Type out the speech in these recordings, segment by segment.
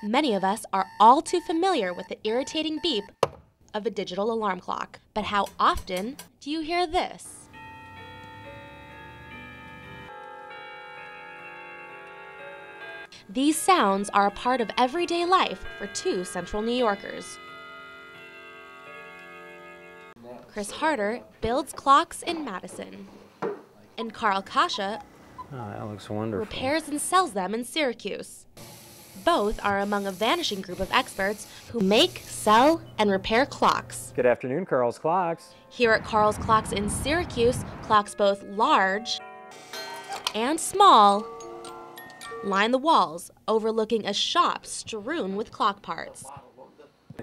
Many of us are all too familiar with the irritating beep of a digital alarm clock. But how often do you hear this? These sounds are a part of everyday life for two Central New Yorkers. Chris Harder builds clocks in Madison, and Carl Kasha that looks wonderful. repairs and sells them in Syracuse. Both are among a vanishing group of experts who make, sell, and repair clocks. Good afternoon, Carl's Clocks. Here at Carl's Clocks in Syracuse, clocks both large and small line the walls, overlooking a shop strewn with clock parts.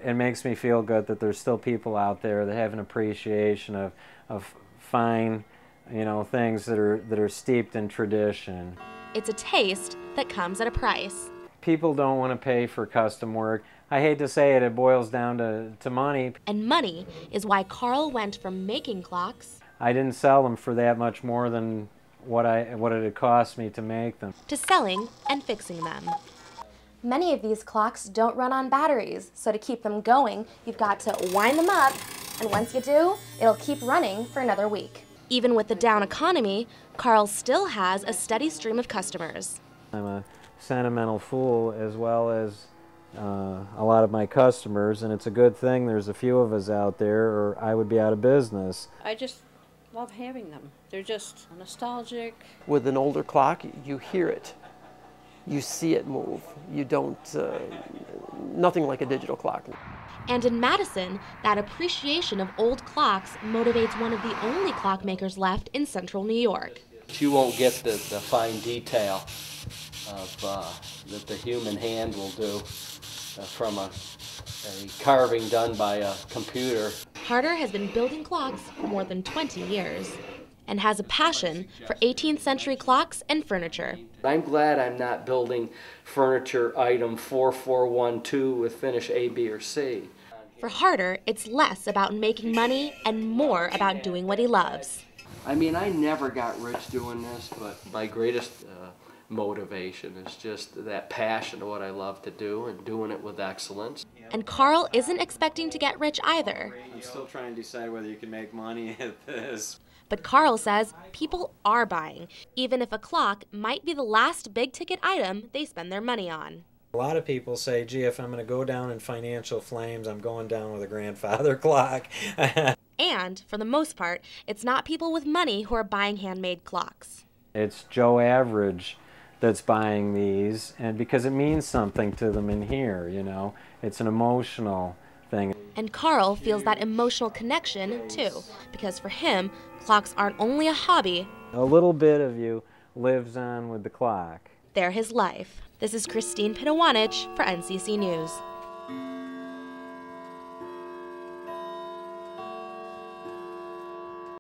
It makes me feel good that there's still people out there that have an appreciation of fine, things that are steeped in tradition. It's a taste that comes at a price. People don't want to pay for custom work. I hate to say it, it boils down to money. And money is why Carl went from making clocks I didn't sell them for that much more than what it had cost me to make them, to selling and fixing them. Many of these clocks don't run on batteries, so to keep them going, you've got to wind them up, and once you do, it'll keep running for another week. Even with the down economy, Carl still has a steady stream of customers. I'm a sentimental fool as well as a lot of my customers, and it's a good thing there's a few of us out there or I would be out of business. I just love having them. They're just nostalgic. With an older clock, you hear it. You see it move. You don't, nothing like a digital clock. And in Madison, that appreciation of old clocks motivates one of the only clockmakers left in Central New York. You won't get the fine detail of that the human hand will do from a carving done by a computer. Harder has been building clocks for more than 20 years and has a passion for 18th century clocks and furniture. I'm glad I'm not building furniture item 4412 with finish A, B, or C. For Harder, it's less about making money and more about doing what he loves. I mean, I never got rich doing this, but my greatest motivation is just that passion of what I love to do and doing it with excellence. And Carl isn't expecting to get rich either. I'm still trying to decide whether you can make money at this. But Carl says people are buying, even if a clock might be the last big-ticket item they spend their money on. A lot of people say, gee, if I'm going to go down in financial flames, I'm going down with a grandfather clock. And, for the most part, it's not people with money who are buying handmade clocks. It's Joe Average that's buying these, and because it means something to them in here, It's an emotional thing. And Carl feels that emotional connection, too, because for him, clocks aren't only a hobby. A little bit of you lives on with the clock. They're his life. This is Christine Pinawanich for NCC News.